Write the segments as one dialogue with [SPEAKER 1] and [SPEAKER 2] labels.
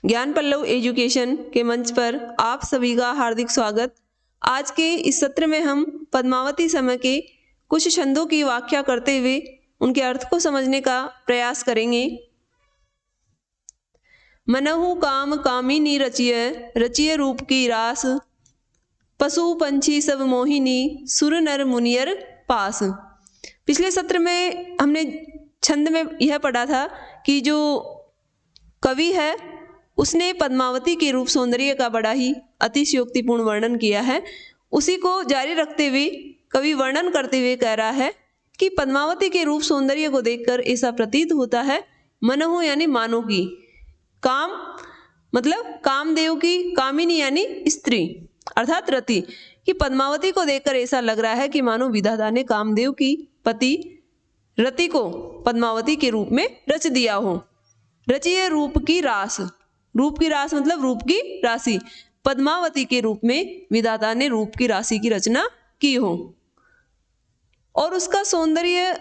[SPEAKER 1] ज्ञान पल्लव एजुकेशन के मंच पर आप सभी का हार्दिक स्वागत। आज के इस सत्र में हम पद्मावती समय के कुछ छंदों की व्याख्या करते हुए उनके अर्थ को समझने का प्रयास करेंगे। मनहु काम कामिनी रचिय, रचिय रूप की रास, पशु पंछी सब मोहिनी, सुर नर मुनियर पास। पिछले सत्र में हमने छंद में यह पढ़ा था कि जो कवि है उसने पद्मावती के रूप सौंदर्य का बड़ा ही अतिशयोक्तिपूर्ण वर्णन किया है। उसी को जारी रखते हुए कवि वर्णन करते हुए कह रहा है कि पद्मावती के रूप सौंदर्य को देखकर ऐसा प्रतीत होता है, मनहु यानी मानो की, काम मतलब कामदेव की, कामिनी यानी स्त्री अर्थात रति, कि पद्मावती को देखकर ऐसा लग रहा है कि मानो विधाता ने कामदेव की पति रति को पद्मावती के रूप में रच दिया हो। रचिए रूप की रास, रूप की रास मतलब रूप की राशि, पद्मावती के रूप में विधाता ने रूप की राशि की रचना की हो। और उसका सौंदर्य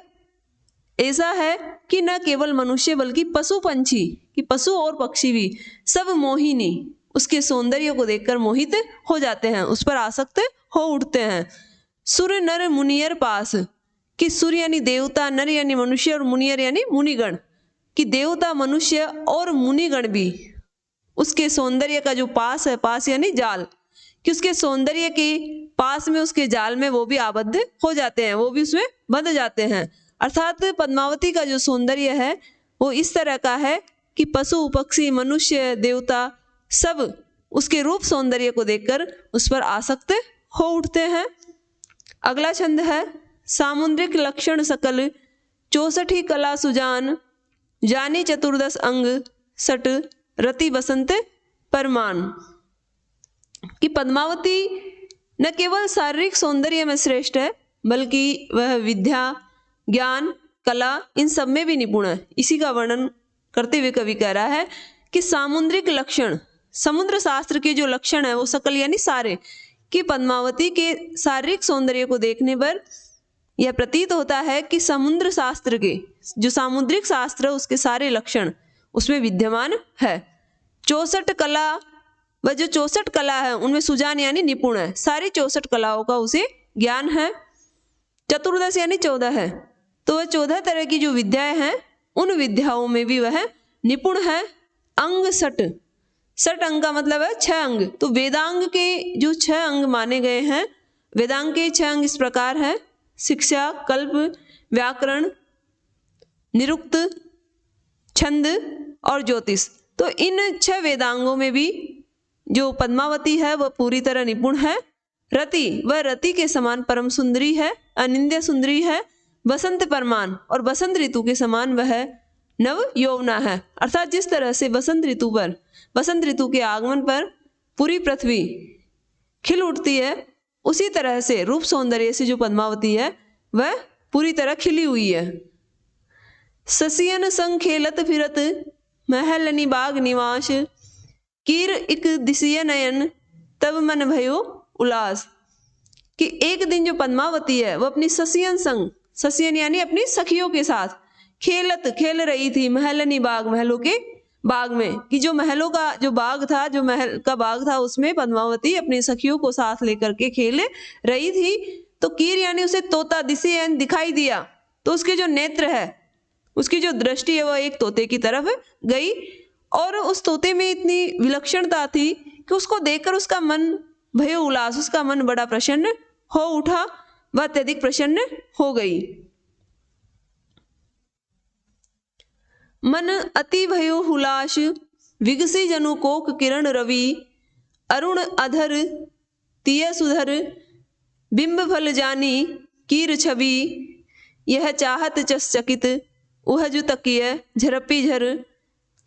[SPEAKER 1] ऐसा है कि न केवल मनुष्य बल्कि पशु पंछी, कि पशु और पक्षी भी सब मोहिनी, उसके सौंदर्य को देखकर मोहित हो जाते हैं, उस पर आसक्त हो उठते हैं। सुर नर मुनियर पास, कि सुर यानी देवता, नर यानी मनुष्य और मुनियर यानी मुनिगण, कि देवता मनुष्य और मुनिगण भी उसके सौंदर्य का जो पास है, पास यानी जाल, कि उसके सौंदर्य के पास में, उसके जाल में वो भी आबद्ध हो जाते हैं, वो भी उसमें बंध जाते हैं। अर्थात पद्मावती का जो सौंदर्य है वो इस तरह का है कि पशु पक्षी मनुष्य देवता सब उसके रूप सौंदर्य को देखकर उस पर आसक्त हो उठते हैं। अगला छंद है सामुद्रिक लक्षण सकल, 64 कला सुजान, जानी चतुर्दश अंग, सट रति बसंत परमान, कि पद्मावती न केवल शारीरिक सौंदर्य में श्रेष्ठ है बल्कि वह विद्या, ज्ञान, कला इन सब में भी निपुण है। इसी का वर्णन करते हुए कवि कह रहा है कि सामुद्रिक लक्षण, समुद्र शास्त्र के जो लक्षण है वो सकल यानी सारे, कि पद्मावती के शारीरिक सौंदर्य को देखने पर यह प्रतीत होता है कि समुद्र शास्त्र के जो सामुद्रिक शास्त्र उसके सारे लक्षण उसमें विद्यमान है। 64 कला, वह जो 64 कला है उनमें सुजान यानी निपुण है, सारी 64 कलाओं का उसे ज्ञान है। चतुर्दश यानी 14 है, तो वह 14 तरह की जो विद्याएं हैं उन विद्याओं में भी वह निपुण है। अंग सट, सट अंग का मतलब है 6 अंग, तो वेदांग के जो 6 अंग माने गए हैं, वेदांग के 6 अंग इस प्रकार है, शिक्षा, कल्प, व्याकरण, निरुक्त, छंद और ज्योतिष। तो इन 6 वेदांगों में भी जो पद्मावती है वह पूरी तरह निपुण है। रति, वह रति के समान परम सुंदरी है, अनिंद्य सुंदरी है। बसंत परमान, और बसंत ऋतु के समान वह नव यौवना है। अर्थात जिस तरह से बसंत ऋतु पर, बसंत ऋतु के आगमन पर पूरी पृथ्वी खिल उठती है, उसी तरह से रूप सौंदर्य से जो पद्मावती है वह पूरी तरह खिली हुई है। ससियन संग खेलत फिरत, महलनी बाग निवास, कीर इक दिसिय नयन, तब मन भयो उलास, कि एक दिन जो पद्मावती है वो अपनी ससियन संग, ससियन यानी अपनी सखियों के साथ खेलत, खेल रही थी, महलनी बाग, महलों के बाग में, कि जो महलों का जो बाग था, जो महल का बाग था उसमें पद्मावती अपनी सखियों को साथ लेकर के खेल रही थी। तो कीर यानी उसे तोता, दिसिय दिखाई दिया, तो उसके जो नेत्र है, उसकी जो दृष्टि है वह एक तोते की तरफ गई, और उस तोते में इतनी विलक्षणता थी कि उसको देखकर उसका मन भयो उल्लास, उसका मन बड़ा प्रसन्न हो उठा, वह अत्यधिक प्रसन्न हो गई। मन अति भयो हुलास, विगसी जनु कोक किरण रवि, अरुण अधर तिय सुधर, बिंब फल जानी कीर छवि, यह चाहत चस चकित, उह जु तकिय झरपी झर,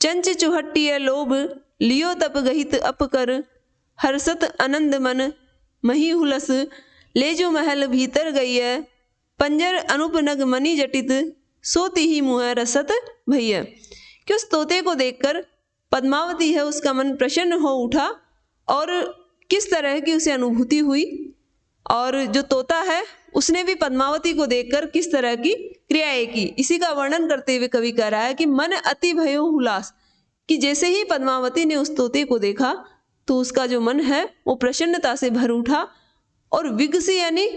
[SPEAKER 1] चंच चुहट्टिय लोभ, लियो तप गहित अपकर, हर्षत आनंद मन मही हुलस, ले जो महल भीतर गई है, पंजर अनुप नग मणि जटित, सोती ही मुँह रसत भैया, कि उस तोते को देखकर पद्मावती है उसका मन प्रसन्न हो उठा, और किस तरह की उसे अनुभूति हुई, और जो तोता है उसने भी पद्मावती को देखकर किस तरह की क्रियाएं की, इसी का वर्णन करते हुए कवि कह रहा है कि मन अति भयो हुलास, कि जैसे ही पद्मावती ने उस तोते को देखा तो उसका जो मन है वो प्रसन्नता से भर उठा और विगसी यानी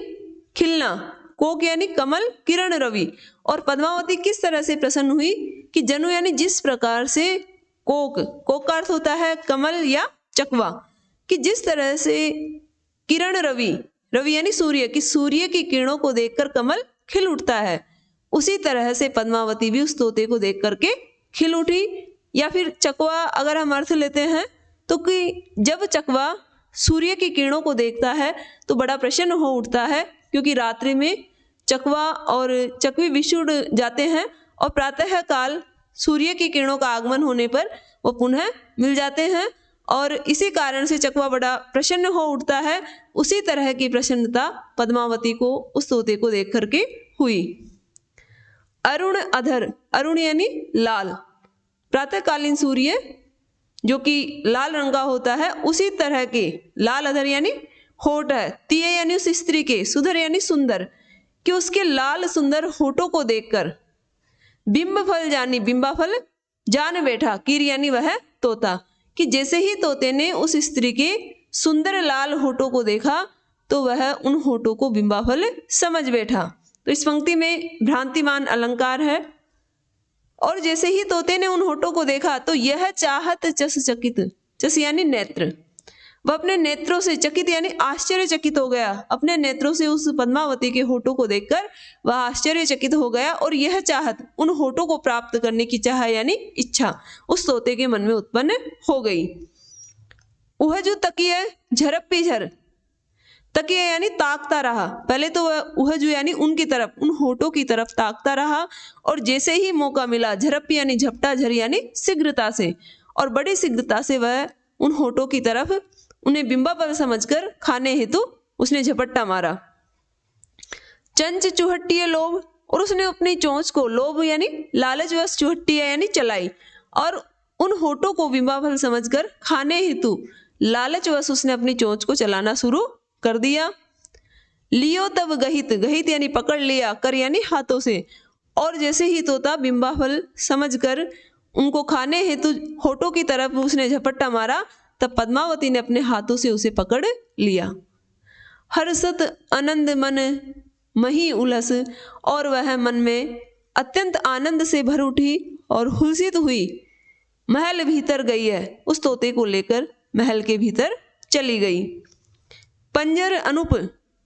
[SPEAKER 1] खिलना, कोक यानी कमल, किरण रवि। और पद्मावती किस तरह से प्रसन्न हुई कि जनु यानी जिस प्रकार से कोक का अर्थ होता है कमल या चकवा, कि जिस तरह से किरण रवि यानी सूर्य, कि सूर्य की किरणों को देखकर कमल खिल उठता है, उसी तरह से पद्मावती भी उस तोते को देख करके खिल उठी। या फिर चकवा अगर हम अर्थ लेते हैं तो कि जब चकवा सूर्य की किरणों को देखता है तो बड़ा प्रसन्न हो उठता है, क्योंकि रात्रि में चकवा और चकवी विछुड़ जाते हैं और प्रातः काल सूर्य की किरणों का आगमन होने पर वो पुनः मिल जाते हैं, और इसी कारण से चकवा बड़ा प्रसन्न हो उठता है। उसी तरह की प्रसन्नता पद्मावती को उस तोते को देख करके हुई। अरुण अधर, अरुण यानी लाल, प्रातःकालीन सूर्य जो कि लाल रंग का होता है, उसी तरह के लाल अधर यानी होठ है, तीय यानी उस स्त्री के, सुधर यानी सुंदर, कि उसके लाल सुंदर होठों को देखकर बिंब फल जानी, बिंबा फल जान बैठा, कीर यानी वह तोता, कि जैसे ही तोते ने उस स्त्री के सुंदर लाल होठों को देखा तो वह उन होठों को बिंबा फल समझ बैठा। तो इस पंक्ति में भ्रांतिमान अलंकार है। और जैसे ही तोते ने उन होठों को देखा तो यह चाहत चस चकित, चस यानी नेत्र, वह अपने नेत्रों से, चकित यानी आश्चर्यचकित हो गया, अपने नेत्रों से उस पद्मावती के होठों को देखकर वह आश्चर्यचकित हो गया। और यह चाहत, उन होठों को प्राप्त करने की चाह यानी इच्छा उस तोते के मन में उत्पन्न हो गई। वह जो तकिया झरप्पी झर, तकिया यानी ताकता रहा, पहले तो वह जो यानी उनकी तरफ, उन होठों की तरफ ताकता रहा, और जैसे ही मौका मिला, झरप्पी यानी झपटा, झर यानी शीघ्रता से, और बड़ी शीघ्रता से वह उन होठों की तरफ उन्हें बिंबाफल समझकर खाने हेतु उसने झपट्टा मारा। चंच चुहट्टिय लोभ, और उसने अपनी चोंच को, लोभ यानी लालचवश, चुहट्टिया यानी चलाई, और उन होठों को बिंबाफल समझकर खाने हेतु लालचवश उसने अपनी चोंच को चलाना शुरू कर दिया। लियो तब गहित, गहित यानी पकड़ लिया, कर यानी हाथों से, और जैसे ही तोता बिंबाफल समझकर उनको खाने हेतु होठों की तरफ उसने झपट्टा मारा, तब पद्मावती ने अपने हाथों से उसे पकड़ लिया। हर्षत आनंद मन मही उलस, और वह मन में अत्यंत आनंद से भर उठी और हुलसित हुई महल भीतर गई है, उस तोते को लेकर महल के भीतर चली गई। पंजर अनुप,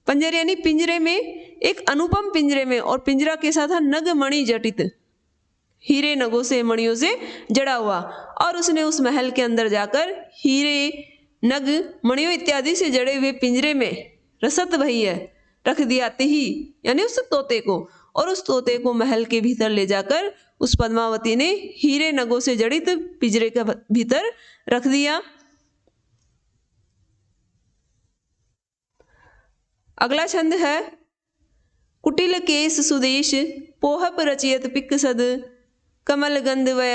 [SPEAKER 1] पंजर यानी पिंजरे में, एक अनुपम पिंजरे में, और पिंजरा कैसा था, नग मणि जटित, हीरे नगों से, मणियों से जड़ा हुआ, और उसने उस महल के अंदर जाकर हीरे नग मणियों इत्यादि से जड़े हुए पिंजरे में रसत भई है रख दिया ही, यानी उस तोते को, और उस तोते को महल के भीतर ले जाकर उस पद्मावती ने हीरे नगों से जड़ित पिंजरे के भीतर रख दिया। अगला छंद है कुटिल केस सुदेश, पोहप रचियत पिक सद, कमल गंध वय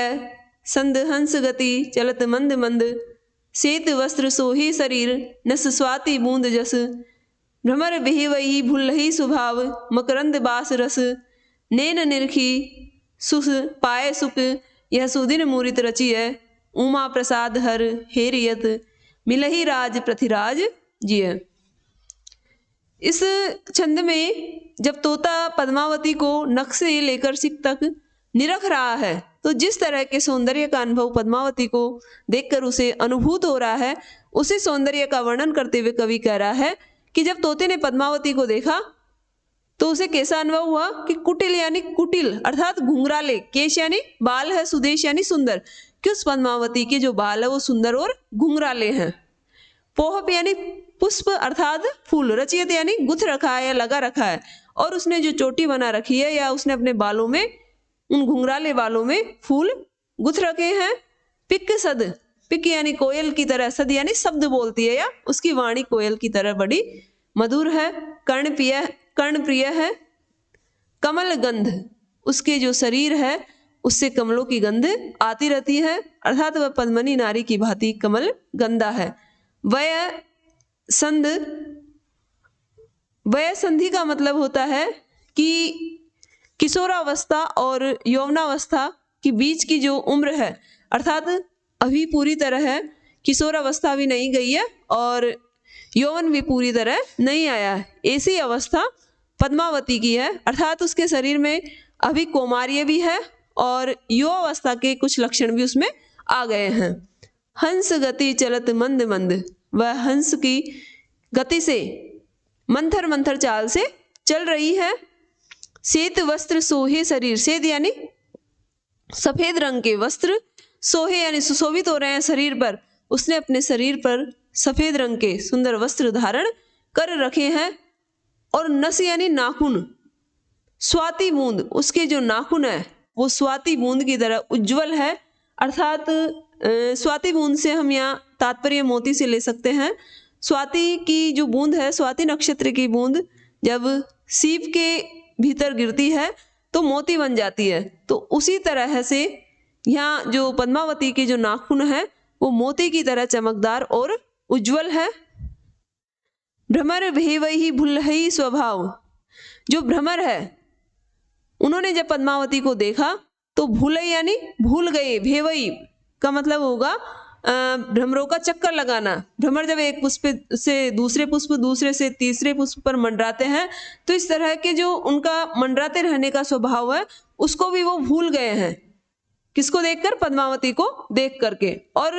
[SPEAKER 1] संद हंस गति चलत मंद मंद, सेत वस्त्र सोही शरीर नस स्वाति बूंद जस, भ्रमर बिहिवही भुल्लही स्वभाव मकरंद बास रस, नैन निरखी सुस पाए सुख यह सुदिन मूरित रचिय, उमा प्रसाद हर हेरियत मिलही राज पृथ्वीराज जिय। इस छंद में जब तोता पद्मावती को नख से लेकर सिक तक निरख रहा है, तो जिस तरह के सौंदर्य का अनुभव पद्मावती को देखकर उसे अनुभूत हो रहा है, उसी सौंदर्य का वर्णन करते हुए कवि कह रहा है कि जब तोते ने पद्मावती को देखा तो उसे कैसा अनुभव हुआ कि कुटिल यानी कुटिल अर्थात घुंघराले, केश यानी बाल है, सुदेश यानी सुंदर, कि उस पद्मावती के जो बाल है वो सुंदर और घुंघराले हैं। पोहप यानी पुष्प अर्थात फूल, रचियत यानी गुथ रखा है या लगा रखा है, और उसने जो चोटी बना रखी है या उसने अपने बालों में, उन घुंघराले बालों में फूल गुथ रखे हैं। पिक सद, पिक यानी कोयल की तरह, सद यानी शब्द बोलती है या उसकी वाणी कोयल की तरह बड़ी मधुर है। कर्ण प्रिय है। कमल गंध, उसके जो शरीर है उससे कमलों की गंध आती रहती है, अर्थात वह पद्मनी नारी की भांति कमल गंदा है। वय संध, वय संधि का मतलब होता है कि किशोरावस्था और यौवनावस्था के बीच की जो उम्र है, अर्थात अभी पूरी तरह है, किशोर अवस्था भी नहीं गई है और यौवन भी पूरी तरह नहीं आया है। ऐसी अवस्था पद्मावती की है, अर्थात उसके शरीर में अभी कौमार्य भी है और युवावस्था के कुछ लक्षण भी उसमें आ गए हैं। हंस गति चलत मंद मंद, वह हंस की गति से मंथर मंथर चाल से चल रही है। श्वेत वस्त्र सोहे शरीर, श्वेत यानी सफेद रंग के वस्त्र, सोहे यानी सुशोभित हो रहे हैं शरीर पर। उसने अपने शरीर पर सफेद रंग के सुंदर वस्त्र धारण कर रखे हैं। और नस यानी नाखून, स्वाति बूंद, उसके जो नाखून है वो स्वाति बूंद की तरह उज्जवल है। अर्थात स्वाति बूंद से हम यहाँ तात्पर्य मोती से ले सकते हैं। स्वाति की जो बूंद है, स्वाति नक्षत्र की बूंद जब सीप के भीतर गिरती है तो मोती बन जाती है। तो उसी तरह से यहाँ जो पद्मावती के जो नाखून है वो मोती की तरह चमकदार और उज्जवल है। भ्रमर भेवही भुल्लही स्वभाव, जो भ्रमर है उन्होंने जब पद्मावती को देखा तो भूलई यानी भूल गए, भेवई का मतलब होगा भ्रमरों का चक्कर लगाना। भ्रमर जब एक पुष्प से दूसरे पुष्प, दूसरे से तीसरे पुष्प पर मंडराते हैं तो इस तरह के जो उनका मंडराते रहने का स्वभाव है उसको भी वो भूल गए हैं। किसको देखकर? पद्मावती को देख करके। और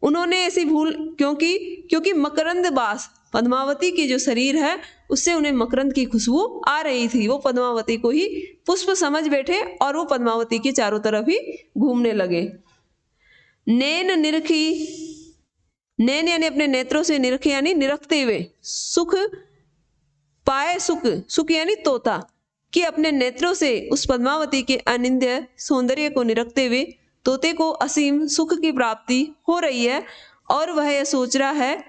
[SPEAKER 1] उन्होंने ऐसी भूल क्योंकि मकरंद बास, पद्मावती की जो शरीर है उससे उन्हें मकरंद की खुशबू आ रही थी। वो पद्मावती को ही पुष्प समझ बैठे और वो पद्मावती के चारों तरफ ही घूमने लगे। नैन निरखी, नैन यानी अपने नेत्रों से निरखे यानी निरखते हुए, सुख पाए, सुख यानी तोता, कि अपने नेत्रों से उस पद्मावती के अनिंद्य सौंदर्य को निरखते हुए तोते को असीम सुख की प्राप्ति हो रही है। और वह यह सोच रहा है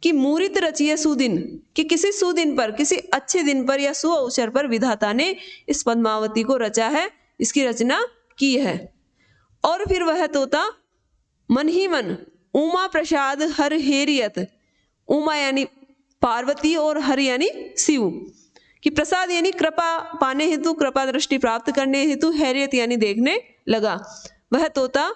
[SPEAKER 1] कि मूरित रचिए सुदिन, कि किसी सुदिन पर, किसी अच्छे दिन पर या सु अवसर पर विधाता ने इस पद्मावती को रचा है, इसकी रचना की है। और फिर वह तोता मन ही मन उमा प्रसाद हर हेरियत, उमा यानी पार्वती और हर यानी शिव, कि प्रसाद यानी कृपा पाने हेतु, कृपा दृष्टि प्राप्त करने हेतु, हैरियत यानी देखने लगा। वह तोता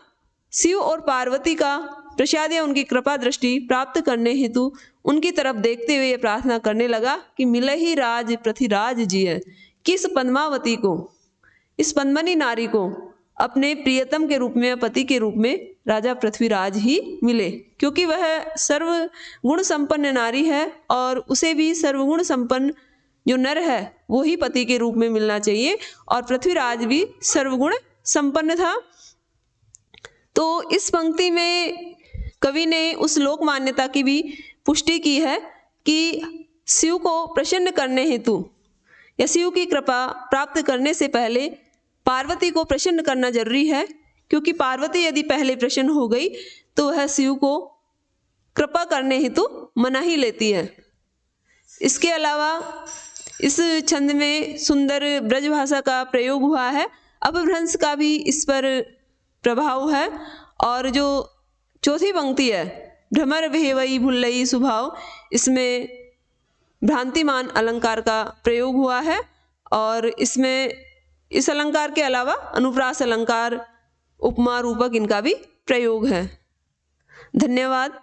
[SPEAKER 1] शिव और पार्वती का प्रसाद या उनकी कृपा दृष्टि प्राप्त करने हेतु उनकी तरफ देखते हुए प्रार्थना करने लगा कि मिले ही राज पृथ्वीराज जी है, कि इस पद्मावती को, इस पद्मनी नारी को अपने प्रियतम के रूप में, पति के रूप में राजा पृथ्वीराज ही मिले, क्योंकि वह सर्वगुण संपन्न नारी है और उसे भी सर्वगुण संपन्न जो नर है वो ही पति के रूप में मिलना चाहिए। और पृथ्वीराज भी सर्वगुण संपन्न था। तो इस पंक्ति में कवि ने उस लोक मान्यता की भी पुष्टि की है कि शिव को प्रसन्न करने हेतु या शिव की कृपा प्राप्त करने से पहले पार्वती को प्रसन्न करना जरूरी है, क्योंकि पार्वती यदि पहले प्रसन्न हो गई तो वह शिव को कृपा करने हेतु मना ही लेती है। इसके अलावा इस छंद में सुंदर ब्रज भाषा का प्रयोग हुआ है, अपभ्रंश का भी इस पर प्रभाव है। और जो चौथी पंक्ति है, भ्रमर भेवई भुल्लई स्वभाव, इसमें भ्रांतिमान अलंकार का प्रयोग हुआ है और इसमें इस अलंकार के अलावा अनुप्रास अलंकार, उपमा, रूपक, इनका भी प्रयोग है। धन्यवाद।